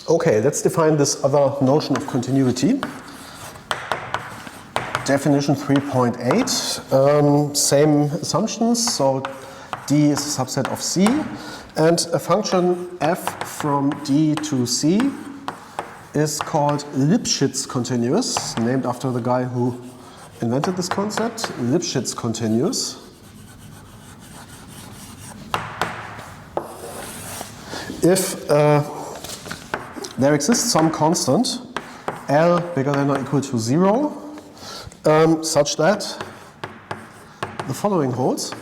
Okay, let's define this other notion of continuity. Definition 3.8, same assumptions, so D is a subset of C, and a function f from D to C is called Lipschitz Continuous, named after the guy who invented this concept, Lipschitz Continuous. If there exists some constant, L bigger than or equal to 0, such that the following holds: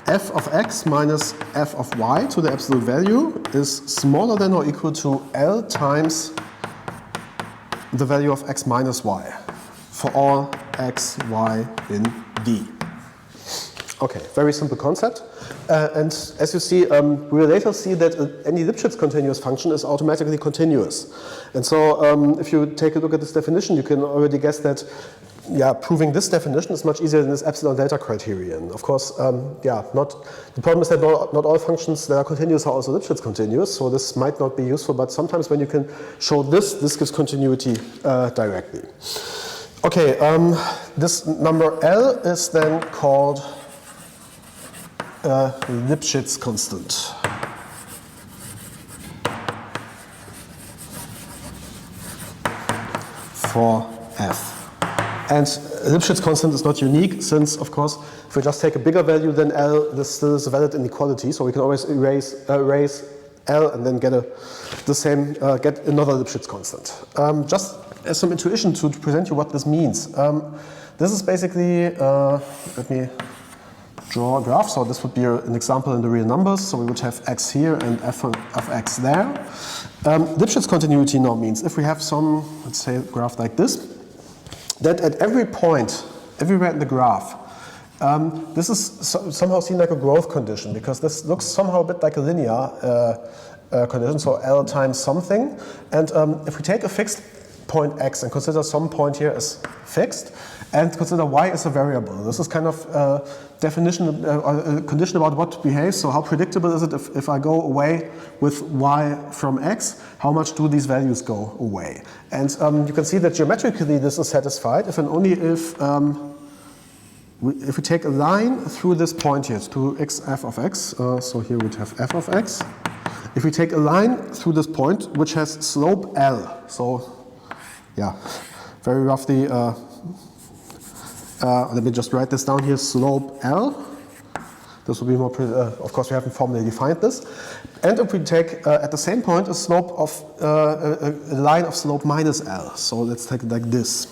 f of x minus f of y to the absolute value is smaller than or equal to L times the value of x minus y for all x, y in D. Okay, very simple concept. And as you see, we will later see that any Lipschitz continuous function is automatically continuous. And so if you take a look at this definition, you can already guess that proving this definition is much easier than this epsilon delta criterion. Of course, the problem is that not all functions that are continuous are also Lipschitz continuous, so this might not be useful, but sometimes when you can show this gives continuity directly. Okay, this number L is then called Lipschitz constant. For f. And Lipschitz constant is not unique since, of course, if we just take a bigger value than L, this still is a valid inequality, so we can always erase L and then get another Lipschitz constant. Just as some intuition to present you what this means. This is basically, let me draw a graph. So this would be an example in the real numbers. So we would have x here and f of x there. Lipschitz continuity now means if we have some, let's say, graph like this, that at every point, everywhere in the graph, this is somehow seen like a growth condition, because this looks somehow a bit like a linear condition, so L times something. And if we take a fixed point x and consider some point here as fixed, and consider y as a variable. This is kind of a definition, a condition about what behaves. So how predictable is it if I go away with y from x, how much do these values go away? And you can see that geometrically this is satisfied if and only if we take a line through this point here, to x f of x, so here we'd have f of x. If we take a line through this point which has slope L, so yeah, very roughly, let me just write this down here, slope L. This will be more, of course we haven't formally defined this. And if we take at the same point a slope of, a line of slope minus L, so let's take it like this.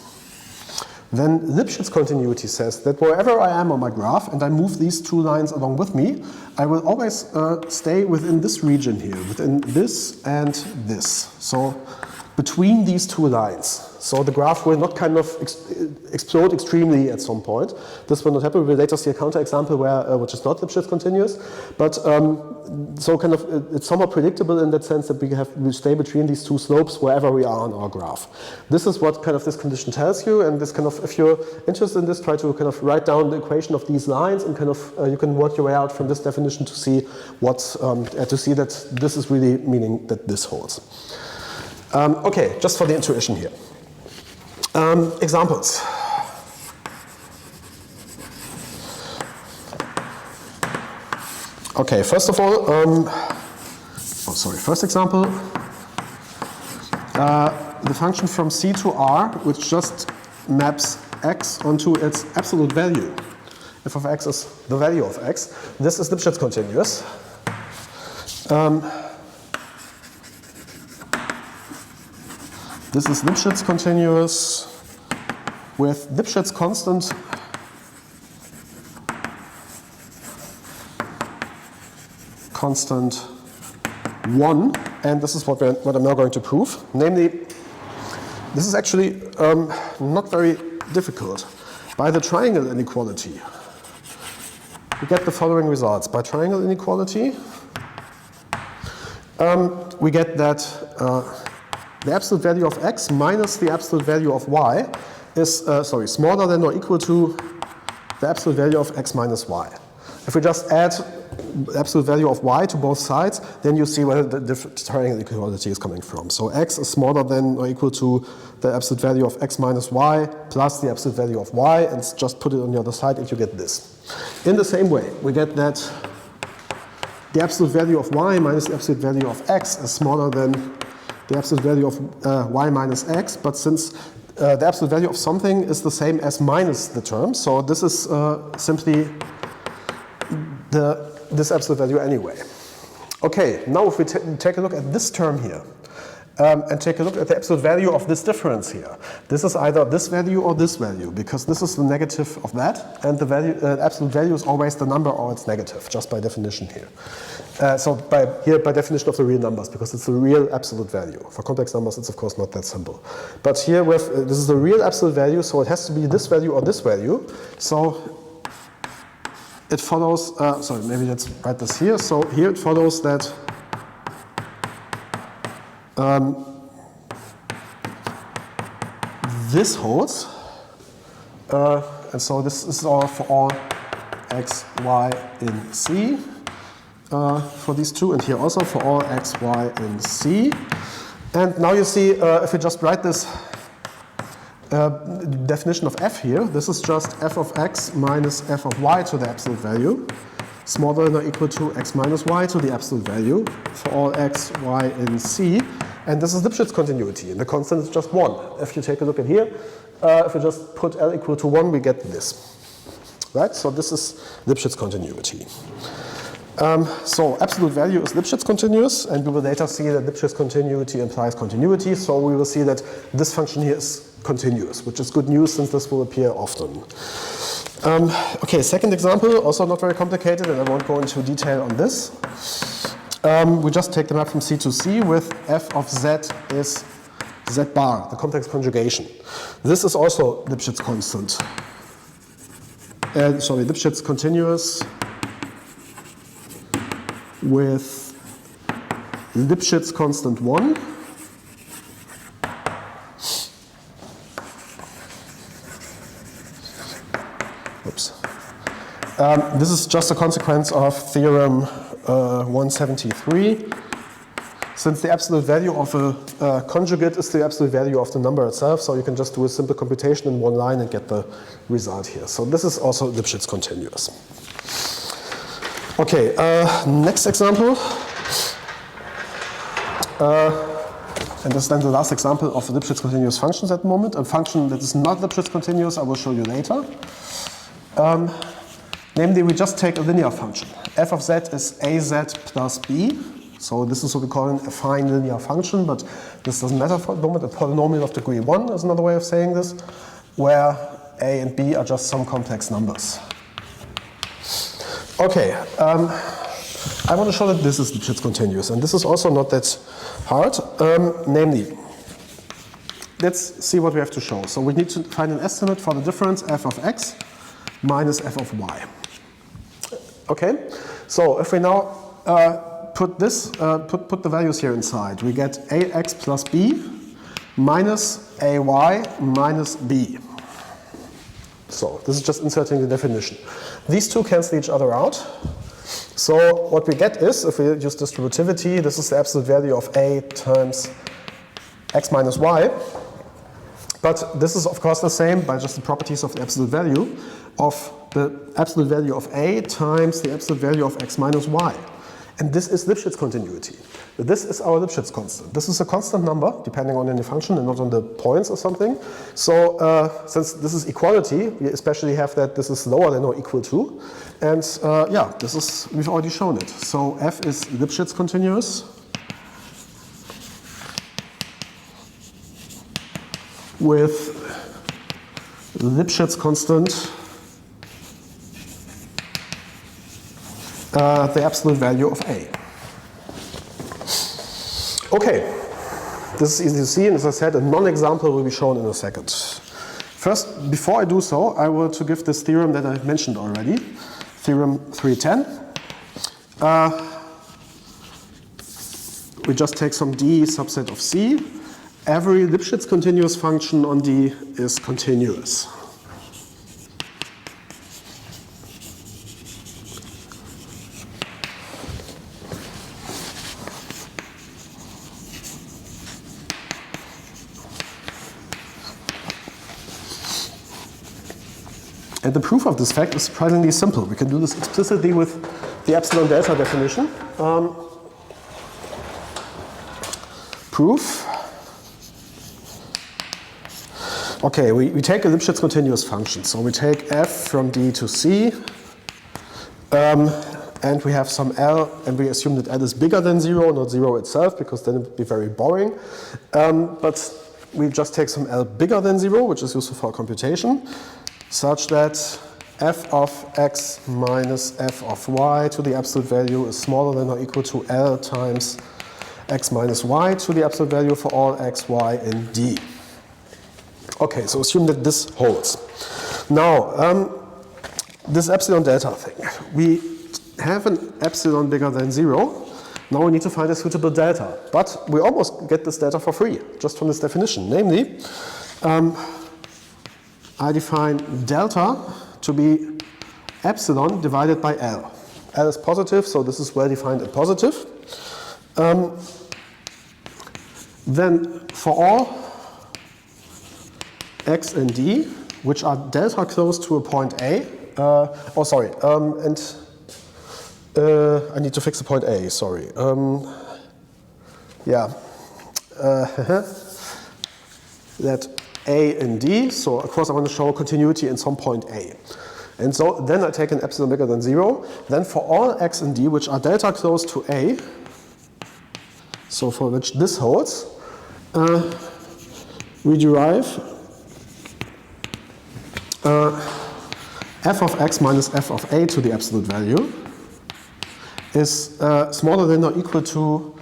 Then Lipschitz continuity says that wherever I am on my graph and I move these two lines along with me, I will always stay within this region here, within this and this. So between these two lines. So the graph will not kind of explode extremely at some point. This will not happen. We will later see a counterexample where which is not Lipschitz continuous. But so kind of it's somewhat predictable in that sense that we stay between these two slopes wherever we are on our graph. This is what kind of this condition tells you, and this kind of, if you're interested in this, try to kind of write down the equation of these lines, and kind of you can work your way out from this definition to see what to see that this is really meaning that this holds. Okay, just for the intuition here. Examples. Okay, first of all, first example, the function from C to R, which just maps x onto its absolute value. F of x is the value of x. This is Lipschitz continuous. This is Lipschitz continuous with Lipschitz constant constant 1, and this is what I'm now going to prove. Namely, this is actually not very difficult. By the triangle inequality, we get the following results. By triangle inequality, we get that the absolute value of x minus the absolute value of y is smaller than or equal to the absolute value of x minus y. If we just add absolute value of y to both sides, then you see where the triangle equality is coming from. So x is smaller than or equal to the absolute value of x minus y plus the absolute value of y, and just put it on the other side and you get this. In the same way, we get that the absolute value of y minus the absolute value of x is smaller than the absolute value of y minus x, but since the absolute value of something is the same as minus the term, so this is simply this absolute value anyway. Okay, now if we take a look at this term here, and take a look at the absolute value of this difference here. This is either this value or this value, because this is the negative of that, and the value, absolute value is always the number or it's negative, just by definition here. So by definition of the real numbers, because it's the real absolute value. For complex numbers, it's of course not that simple. But here, this is the real absolute value, so it has to be this value or this value. So it follows, sorry, maybe let's write this here. So here it follows that this holds, and so this is all for all x, y in C for these two, and here also for all x, y in C. And now you see, if we just write this definition of f here, this is just f of x minus f of y to the absolute value, smaller than or equal to x minus y to the absolute value for all x, y in C. And this is Lipschitz continuity, and the constant is just 1. If you take a look at here, if we just put L equal to 1, we get this. Right? So this is Lipschitz continuity. So absolute value is Lipschitz continuous, and we will later see that Lipschitz continuity implies continuity, so we will see that this function here is continuous, which is good news since this will appear often. Okay, second example, also not very complicated, and I won't go into detail on this. We just take the map from C to C with f of z is z bar, the complex conjugation. This is also Lipschitz constant. Sorry, Lipschitz continuous with Lipschitz constant 1. Oops. This is just a consequence of Theorem 173. Since the absolute value of a conjugate is the absolute value of the number itself, so you can just do a simple computation in one line and get the result here. So this is also Lipschitz continuous. Okay, next example. And this is then the last example of Lipschitz continuous functions at the moment. A function that is not Lipschitz continuous, I will show you later. Namely, we just take a linear function. F of z is az plus b. So this is what we call an affine linear function, but this doesn't matter for the moment. A polynomial of degree 1 is another way of saying this, where a and b are just some complex numbers. Okay, I want to show that this is Lipschitz continuous, and this is also not that hard. Namely, let's see what we have to show. So we need to find an estimate for the difference f of x minus f of y. Okay, so if we now put the values here inside, we get ax plus b minus ay minus b. So this is just inserting the definition. These two cancel each other out. So what we get is, if we use distributivity, this is the absolute value of a times x minus y. But this is of course the same by just the properties of the absolute value of the absolute value of a times the absolute value of x minus y. And this is Lipschitz continuity. This is our Lipschitz constant. This is a constant number, depending on any function and not on the points or something. So since this is equality, we especially have that this is lower than or equal to. And yeah, this is, we've already shown it. So f is Lipschitz continuous with Lipschitz constant the absolute value of a. Okay, this is easy to see, and as I said, a non-example will be shown in a second. First, before I do so, I want to give this theorem that I mentioned already, Theorem 310. We just take some D subset of C. Every Lipschitz continuous function on D is continuous. And the proof of this fact is surprisingly simple. We can do this explicitly with the epsilon delta definition. Proof. Okay, we take a Lipschitz continuous function. So we take f from D to C, and we have some L, and we assume that L is bigger than 0, not 0 itself, because then it would be very boring. But we just take some L bigger than 0, which is useful for computation, such that f of x minus f of y to the absolute value is smaller than or equal to L times x minus y to the absolute value for all x, y in D. Okay, so assume that this holds. Now, this epsilon delta thing. We have an epsilon bigger than 0. Now we need to find a suitable delta. But we almost get this delta for free, just from this definition. Namely, I define delta to be epsilon divided by L. L is positive, so this is well defined and positive. Then for all x and D, which are delta close to a point A, I need to fix the point A, sorry. That A and D, so of course I want to show continuity in some point A. And so then I take an epsilon bigger than 0. Then for all x and D, which are delta close to A, so for which this holds, we derive f of x minus f of a to the absolute value is smaller than or equal to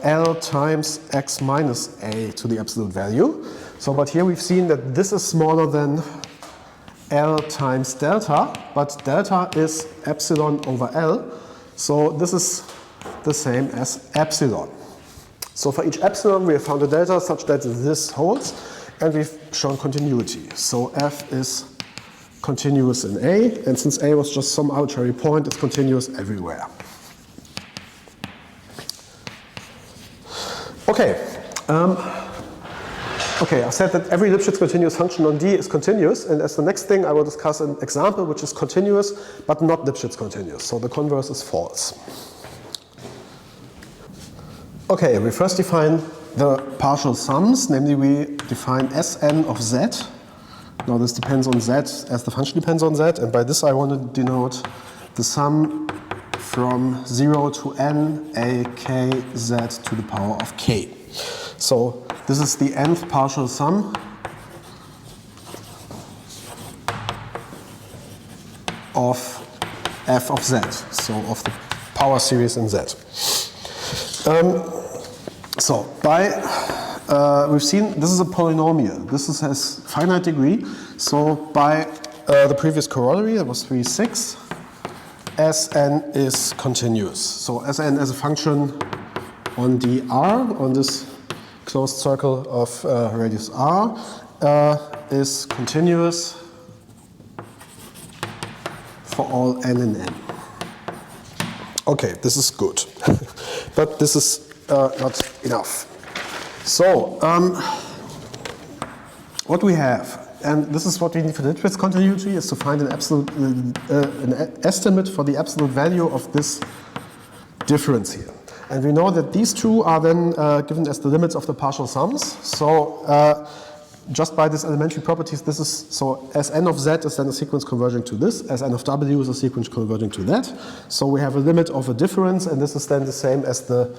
L times x minus a to the absolute value. So, but here we've seen that this is smaller than L times delta, but delta is epsilon over L. So this is the same as epsilon. So for each epsilon we have found a delta such that this holds, and we've shown continuity. So f is continuous in A, and since A was just some arbitrary point, it's continuous everywhere. Okay. Okay, I said that every Lipschitz continuous function on D is continuous, and as the next thing I will discuss an example which is continuous but not Lipschitz continuous. So the converse is false. Okay, we first define the partial sums, namely we define Sn of z. Now this depends on z as the function depends on z, and by this I want to denote the sum from 0 to n a k z to the power of k. So this is the nth partial sum of f of z, so of the power series in z. So we've seen this is a polynomial. This has finite degree. So by the previous corollary, that was 3/6, Sn is continuous. So Sn as a function on dr, on this closed circle of radius r, is continuous for all n and n. Okay, this is good, but this is not enough. So, what we have, and this is what we need for the Lipschitz continuity, is to find an absolute, an estimate for the absolute value of this difference here. And we know that these two are then given as the limits of the partial sums. So, just by these elementary properties, this is, so Sn of z is then a sequence converging to this, Sn of w is a sequence converging to that. So we have a limit of a difference, and this is then the same as the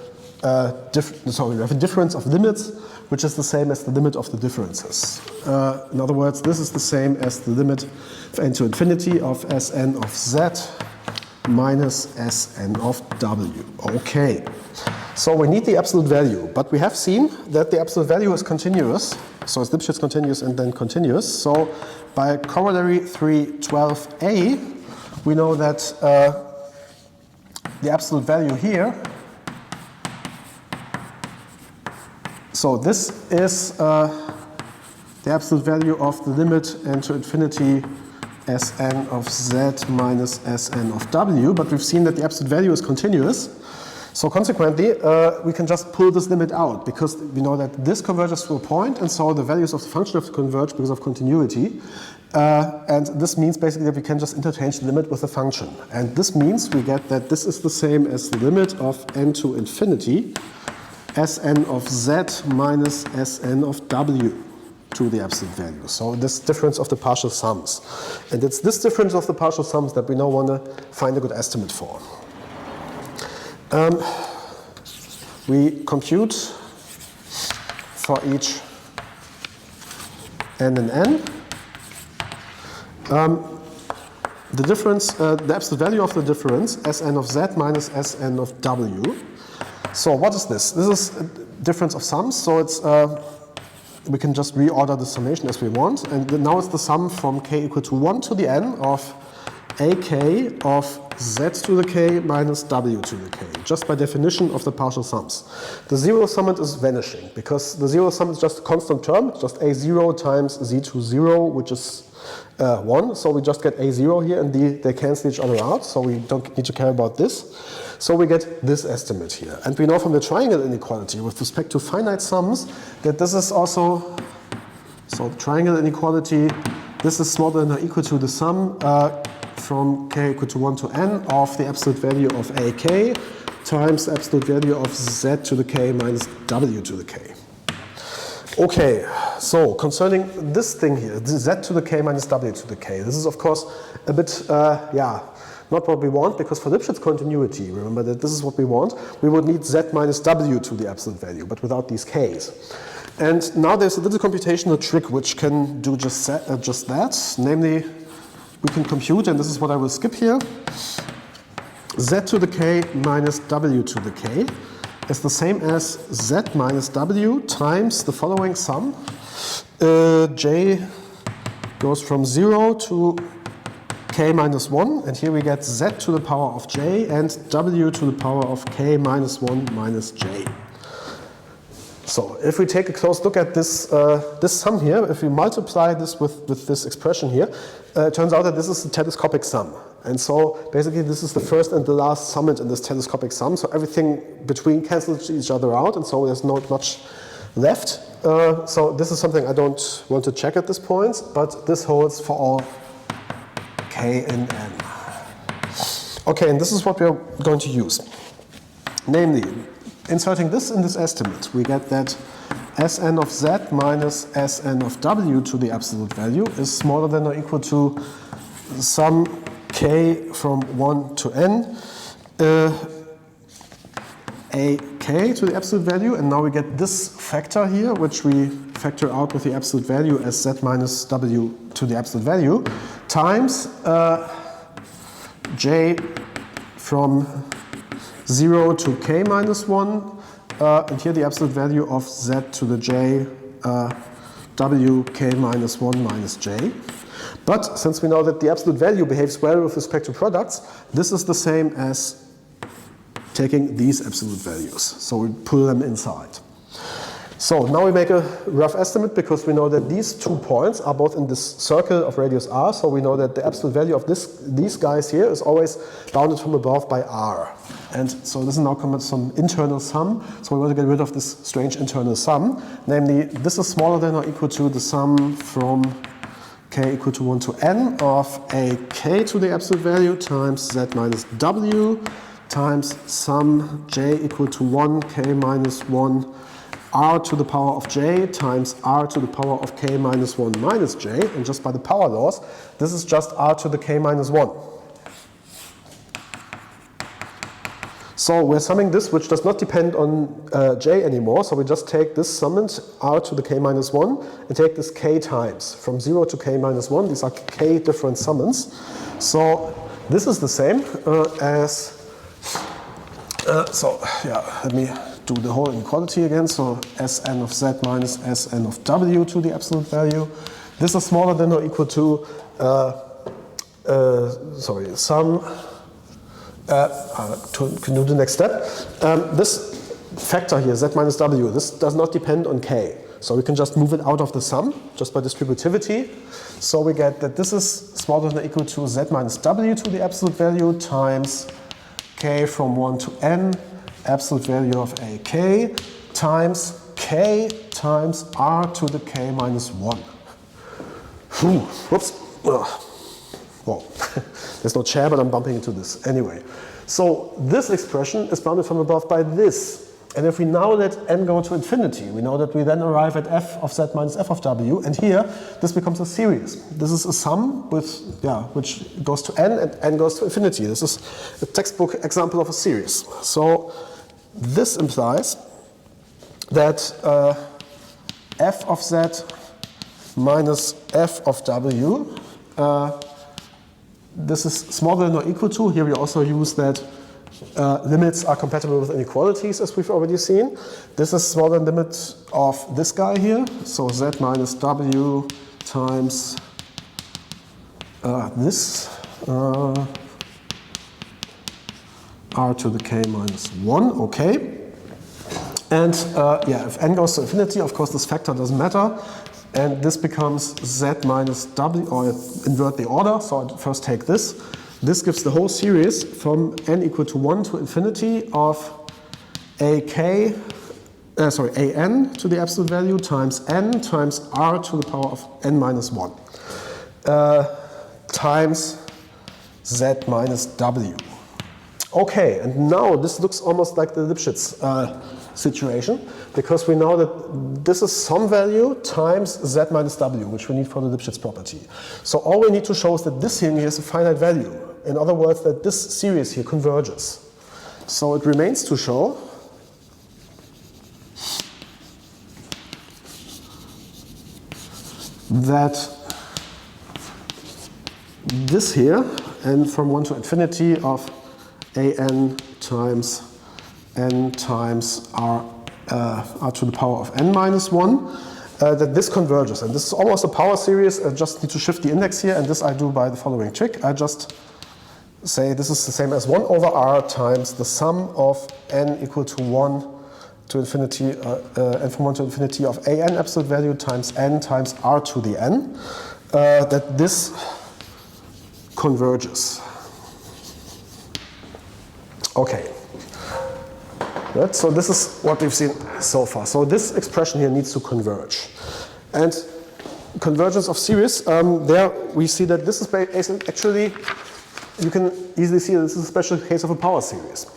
we have a difference of limits, which is the same as the limit of the differences. In other words, this is the same as the limit of n to infinity of Sn of z minus Sn of w. Okay. So we need the absolute value, but we have seen that the absolute value is continuous. So it's Lipschitz continuous and then continuous. So by corollary 312a, we know that the absolute value here, so this is the absolute value of the limit n to infinity Sn of z minus Sn of w, but we've seen that the absolute value is continuous. So consequently, we can just pull this limit out, because we know that this converges to a point, and so the values of the function have to converge because of continuity. And this means basically that we can just interchange the limit with the function. And this means we get that this is the same as the limit of n to infinity, Sn of z minus Sn of w to the absolute value. So this difference of the partial sums. And it's this difference of the partial sums that we now want to find a good estimate for. We compute for each n and n. The difference, the absolute value of the difference, Sn of z minus Sn of w. So what is this? This is a difference of sums, so it's we can just reorder the summation as we want, and now it's the sum from k equal to 1 to the n of ak of z to the k minus w to the k, just by definition of the partial sums. The zero summand is vanishing, because the zero sum is just a constant term, just a0 times z20, which is 1, so we just get a0 here, and they cancel each other out, so we don't need to care about this. So we get this estimate here. And we know from the triangle inequality with respect to finite sums that this is also, so the triangle inequality, this is smaller than or equal to the sum from k equal to 1 to n of the absolute value of ak times the absolute value of z to the k minus w to the k. Okay, so concerning this thing here, z to the k minus w to the k, this is of course a bit, not what we want, because for Lipschitz continuity, remember that this is what we want, we would need z minus w to the absolute value, but without these k's. And now there's a little computational trick which can do just that, namely we can compute, and this is what I will skip here, z to the k minus w to the k is the same as z minus w times the following sum. J goes from 0 to k minus 1, and here we get z to the power of j and w to the power of k minus 1 minus j. So if we take a close look at this, this sum here, if we multiply this with this expression here, it turns out that this is a telescopic sum. And so basically this is the first and the last summand in this telescopic sum, so everything between cancels each other out, and so there's not much left. So this is something I don't want to check at this point, but this holds for all k and n. Okay, and this is what we are going to use. Namely, inserting this in this estimate, we get that Sn of z minus Sn of w to the absolute value is smaller than or equal to sum k from 1 to n, ak to the absolute value, and now we get this factor here, which we factor out with the absolute value as z minus w to the absolute value, times j from 0 to k minus 1, and here the absolute value of z to the j w k minus 1 minus j. But since we know that the absolute value behaves well with respect to products, this is the same as taking these absolute values. So we pull them inside. So now we make a rough estimate, because we know that these 2 points are both in this circle of radius r, so we know that the absolute value of these guys here is always bounded from above by r. And so this is now some internal sum, so we want to get rid of this strange internal sum. Namely, this is smaller than or equal to the sum from k equal to 1 to n of ak to the absolute value times z minus w times sum j equal to 1 k minus 1 r to the power of j times r to the power of k minus 1 minus j, and just by the power laws, this is just r to the k minus 1. So we're summing this, which does not depend on j anymore, so we just take this summand r to the k minus 1 and take this k times from 0 to k minus 1. These are k different summands. So this is the same as, let me do the whole inequality again. So Sn of z minus Sn of w to the absolute value. This is smaller than or equal to, sum, can do the next step. This factor here, z minus w, this does not depend on k. So we can just move it out of the sum, just by distributivity. So we get that this is smaller than or equal to z minus w to the absolute value times k from 1 to n, absolute value of ak, times k times r to the k minus 1. Whoops. well, there's no chair, but I'm bumping into this. Anyway, so this expression is bounded from above by this. And if we now let n go to infinity, we know that we then arrive at f of z minus f of w. And here, this becomes a series. This is a sum with, which goes to n and n goes to infinity. This is a textbook example of a series. So this implies that f of z minus f of w, this is smaller than or equal to. Here we also use that limits are compatible with inequalities, as we've already seen. This is smaller than limit of this guy here. So z minus w times this r to the k minus 1, okay. And if n goes to infinity, of course this factor doesn't matter. And this becomes z minus w, or invert the order, so I first take this. This gives the whole series from n equal to 1 to infinity of an to the absolute value times n times r to the power of n minus 1 times z minus w. Okay, and now this looks almost like the Lipschitz situation, because we know that this is some value times z minus w, which we need for the Lipschitz property. So all we need to show is that this here is a finite value. In other words, that this series here converges. So it remains to show that this here, and from 1 to infinity of an times n times r to the power of n minus 1, that this converges. And this is almost a power series. I just need to shift the index here, and this I do by the following trick. I just say this is the same as 1 over r times the sum of n equal to 1 to infinity, n from 1 to infinity of an absolute value times n times r to the n, that this converges. Okay. Right, so this is what we've seen so far. So this expression here needs to converge. And convergence of series, there we see that this is actually, you can easily see that this is a special case of a power series.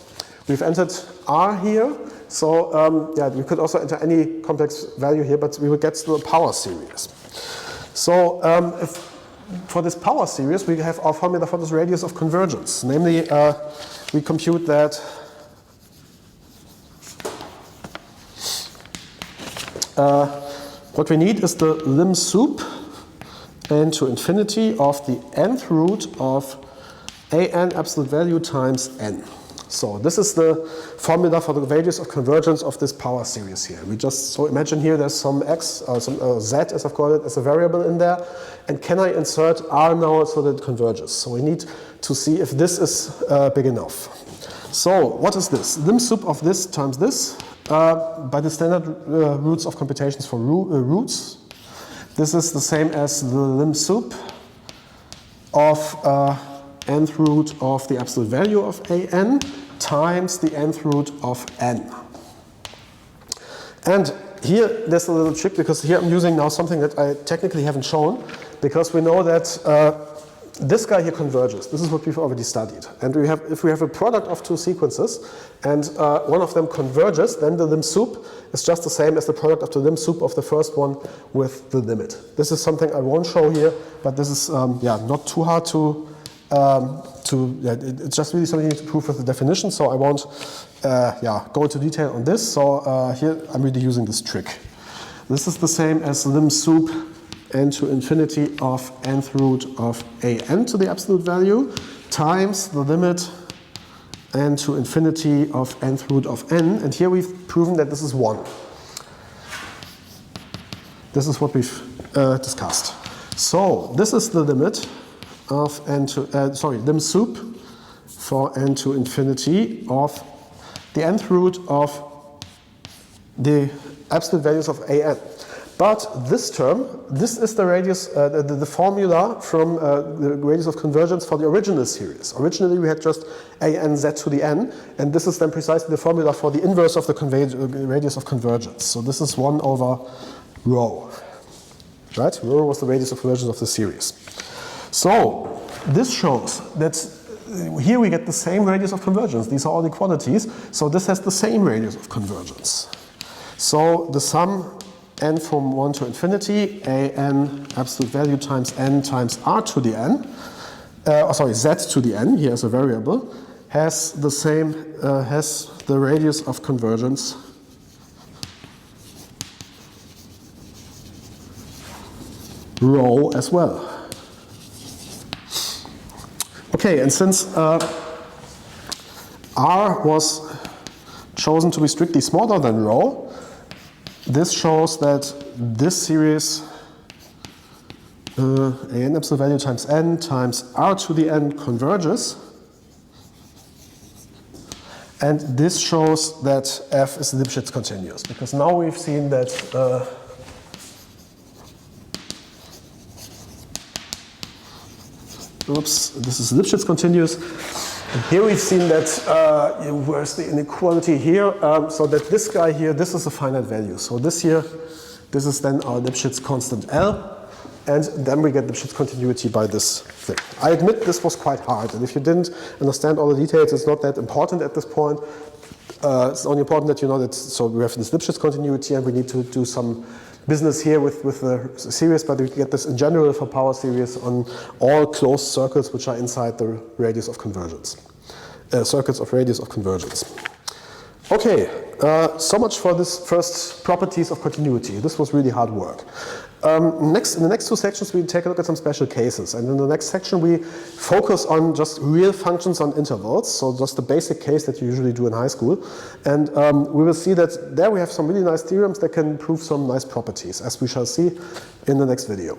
We've entered r here, so we could also enter any complex value here, but we would get to a power series. So if for this power series, we have our formula for this radius of convergence. Namely, we compute that what we need is the lim sup n to infinity of the nth root of an absolute value times n. So this is the formula for the radius of convergence of this power series here. We just, so imagine here there's some x, or some z as I've called it, as a variable in there. And can I insert r now so that it converges? So we need to see if this is big enough. So what is this? Lim sup of this times this, by the standard roots of computations for roots. This is the same as the lim sup of nth root of the absolute value of an times the nth root of n. And here there's a little trick, because here I'm using now something that I technically haven't shown, because we know that this guy here converges. This is what we've already studied. And we have, if we have a product of two sequences and one of them converges, then the lim sup is just the same as the product of the lim sup of the first one with the limit. This is something I won't show here, but this is not too hard to it's just really something you need to prove with the definition, so I won't go into detail on this. So here I'm really using this trick. This is the same as lim sup n to infinity of nth root of an to the absolute value times the limit n to infinity of nth root of n, and here we've proven that this is 1. This is what we've discussed. So this is the limit of n to, lim sup for n to infinity of the nth root of the absolute values of an. But this term, this is the radius, the formula from the radius of convergence for the original series. Originally we had just an z to the n, and this is then precisely the formula for the inverse of the radius of convergence. So this is 1 over rho. Right? Rho was the radius of convergence of the series. So this shows that here we get the same radius of convergence. These are all equalities. So this has the same radius of convergence. So the sum n from 1 to infinity, a n absolute value times n times r to the n, z to the n, here as a variable, has the same, has the radius of convergence rho as well. Okay, and since r was chosen to be strictly smaller than rho, this shows that this series an absolute value times n times r to the n converges, and this shows that f is Lipschitz continuous, because now we've seen that this is Lipschitz continuous. And here we've seen that, where's the inequality here? So that this guy here, this is a finite value. So this here, this is then our Lipschitz constant L. And then we get Lipschitz continuity by this thing. I admit this was quite hard. And if you didn't understand all the details, it's not that important at this point. It's only important that you know that, so we have this Lipschitz continuity and we need to do some business here with the series, but we get this in general for power series on all closed circles which are inside the radius of convergence. Circuits of radius of convergence. Okay, so much for this first properties of continuity. This was really hard work. In the next two sections we take a look at some special cases, and in the next section we focus on just real functions on intervals, so just the basic case that you usually do in high school, and we will see that there we have some really nice theorems that can prove some nice properties, as we shall see in the next video.